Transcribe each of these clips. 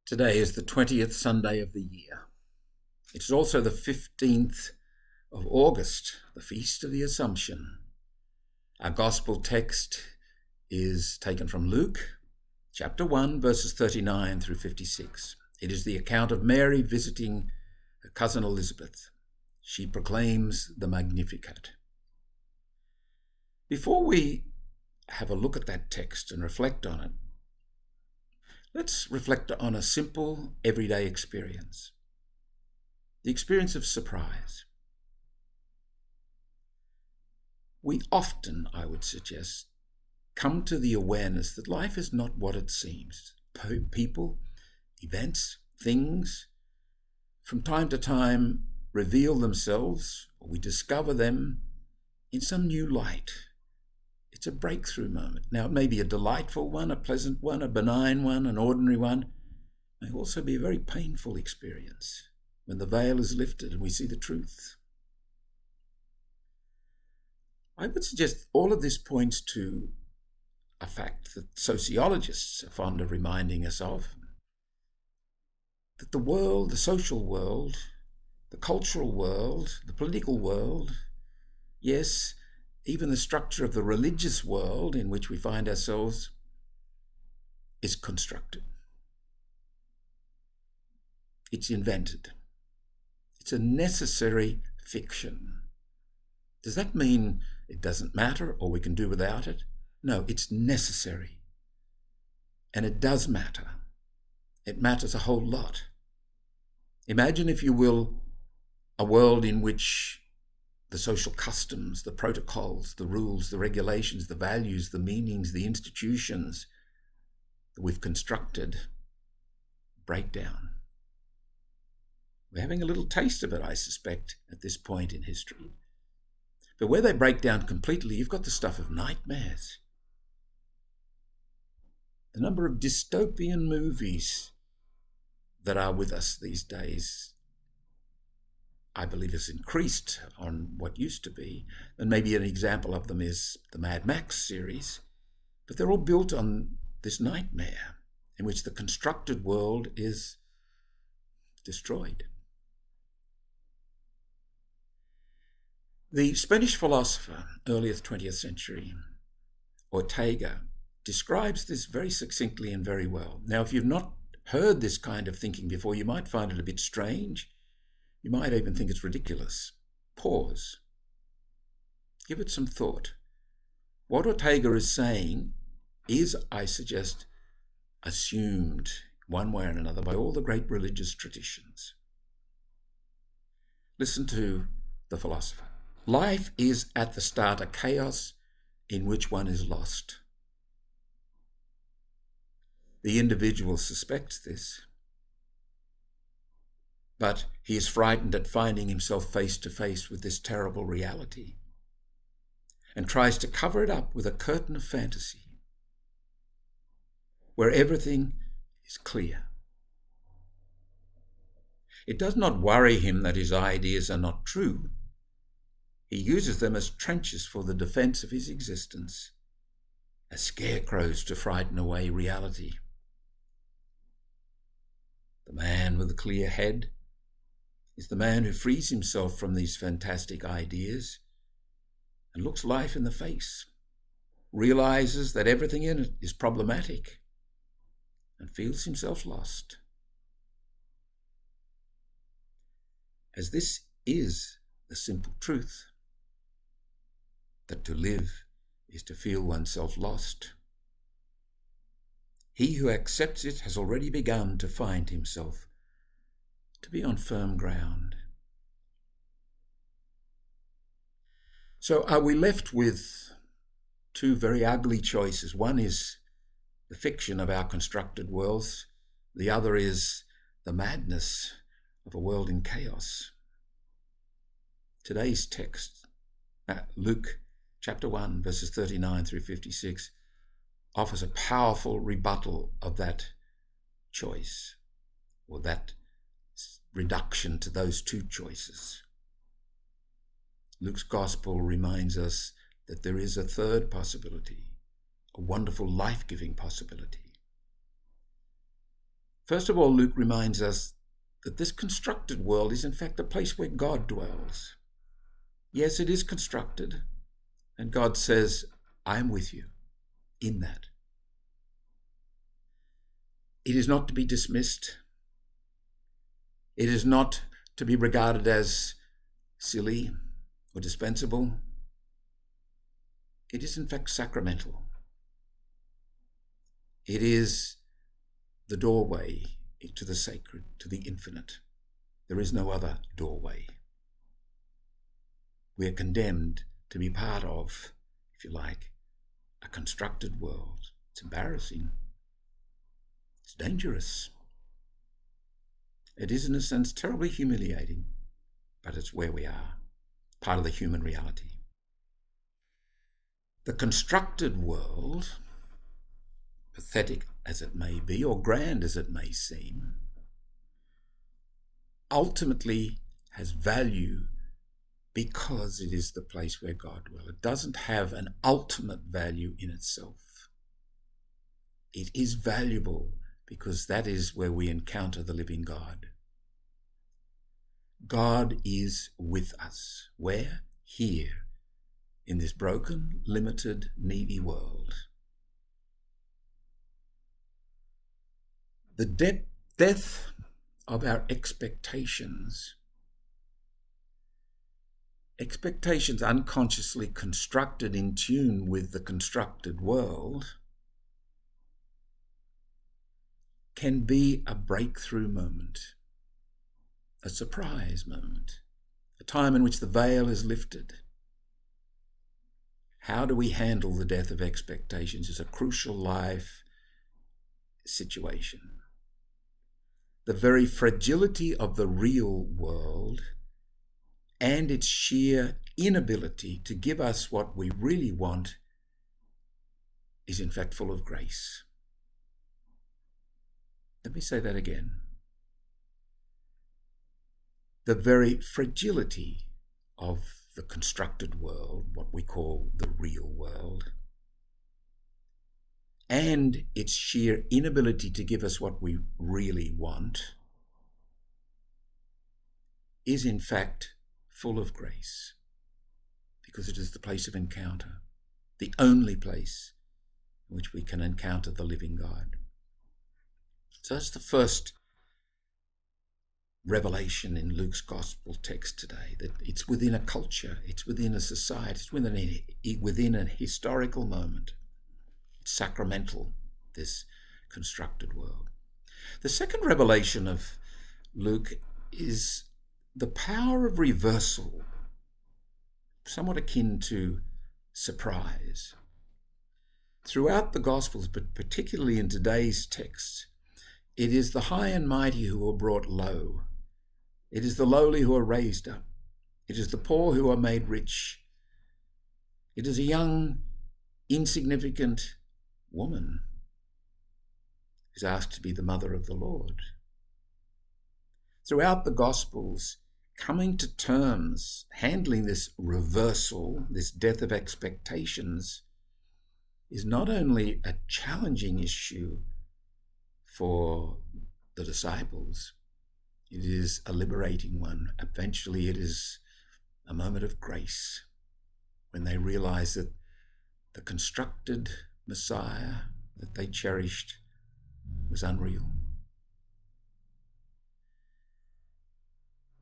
Today is the 20th Sunday of the year. It is also the 15th of August, the Feast of the Assumption. Our Gospel text is taken from Luke, chapter 1, verses 39 through 56. It is the account of Mary visiting her cousin Elizabeth. She proclaims the Magnificat. Before we have a look at that text and reflect on it, let's reflect on a simple, everyday experience. The experience of surprise. We often, I would suggest, come to the awareness that life is not what it seems. People, events, things, from time to time reveal themselves, or we discover them in some new light. It's a breakthrough moment. Now, it may be a delightful one, a pleasant one, a benign one, an ordinary one. It may also be a very painful experience when the veil is lifted and we see the truth. I would suggest all of this points to a fact that sociologists are fond of reminding us of, that the world, the social world, the cultural world, the political world, yes, even the structure of the religious world in which we find ourselves is constructed. It's invented. It's a necessary fiction. Does that mean it doesn't matter or we can do without it? No, it's necessary. And it does matter. It matters a whole lot. Imagine, if you will, a world in which the social customs, the protocols, the rules, the regulations, the values, the meanings, the institutions that we've constructed break down. We're having a little taste of it, I suspect, at this point in history. But where they break down completely, you've got the stuff of nightmares. The number of dystopian movies that are with us these days, I believe, has increased on what used to be. And maybe an example of them is the Mad Max series. But they're all built on this nightmare in which the constructed world is destroyed. The Spanish philosopher, earlier 20th century, Ortega, describes this very succinctly and very well. Now, if you've not heard this kind of thinking before, you might find it a bit strange. You might even think it's ridiculous. Pause. Give it some thought. What Ortega is saying is, I suggest, assumed one way or another by all the great religious traditions. Listen to the philosopher. Life is at the start a chaos in which one is lost. The individual suspects this, but he is frightened at finding himself face to face with this terrible reality and tries to cover it up with a curtain of fantasy where everything is clear. It does not worry him that his ideas are not true. He uses them as trenches for the defense of his existence, as scarecrows to frighten away reality. The man with the clear head is the man who frees himself from these fantastic ideas and looks life in the face, realizes that everything in it is problematic, and feels himself lost. As this is the simple truth, that to live is to feel oneself lost, he who accepts it has already begun to find himself to be on firm ground. So are we left with two very ugly choices? One is the fiction of our constructed worlds. The other is the madness of a world in chaos. Today's text, Luke chapter 1, verses 39 through 56, offers a powerful rebuttal of that choice, or that reduction to those two choices. Luke's gospel reminds us that there is a third possibility, a wonderful life-giving possibility. First of all, Luke reminds us that this constructed world is in fact a place where God dwells. Yes, it is constructed, and God says, I am with you in that. It is not to be dismissed. It is not to be regarded as silly or dispensable. It is in fact sacramental. It is the doorway to the sacred, to the infinite. There is no other doorway. We are condemned to be part of, if you like, a constructed world. It's embarrassing. It's dangerous. It is, in a sense, terribly humiliating, but it's where we are, part of the human reality. The constructed world, pathetic as it may be, or grand as it may seem, ultimately has value because it is the place where God dwells. It doesn't have an ultimate value in itself. It is valuable because that is where we encounter the living God. God is with us. Where? Here, in this broken, limited, needy world. The death of our expectations unconsciously constructed in tune with the constructed world, can be a breakthrough moment, a surprise moment, a time in which the veil is lifted. How do we handle the death of expectations is a crucial life situation. The very fragility of the real world and its sheer inability to give us what we really want is in fact full of grace. Let me say that again. The very fragility of the constructed world, what we call the real world, and its sheer inability to give us what we really want, is in fact full of grace, because it is the place of encounter, the only place in which we can encounter the living God. So that's the first revelation in Luke's gospel text today, that it's within a culture, it's within a society, it's within a historical moment. It's sacramental, this constructed world. The second revelation of Luke is the power of reversal, somewhat akin to surprise. Throughout the Gospels, but particularly in today's text, it is the high and mighty who are brought low. It is the lowly who are raised up. It is the poor who are made rich. It is a young, insignificant woman who's asked to be the mother of the Lord. Throughout the Gospels, coming to terms, handling this reversal, this death of expectations, is not only a challenging issue for the disciples, it is a liberating one. Eventually it is a moment of grace when they realize that the constructed Messiah that they cherished was unreal.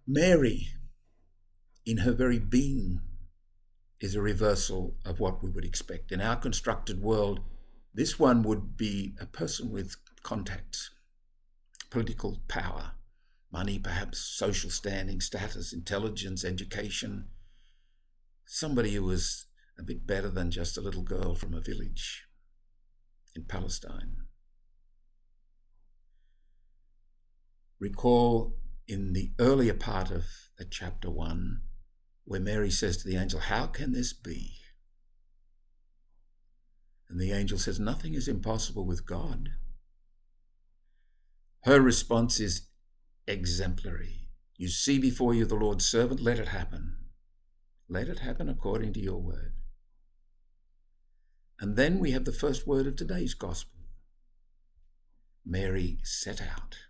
Mary, in her very being, is a reversal of what we would expect. In our constructed world, this one would be a person with contacts, political power, money, perhaps social standing, status, intelligence, education, somebody who was a bit better than just a little girl from a village in Palestine. Recall in the earlier part of chapter 1, where Mary says to the angel, "How can this be?" And the angel says, "Nothing is impossible with God." Her response is exemplary. "You see before you the Lord's servant, let it happen. Let it happen according to your word." And then we have the first word of today's gospel. Mary set out.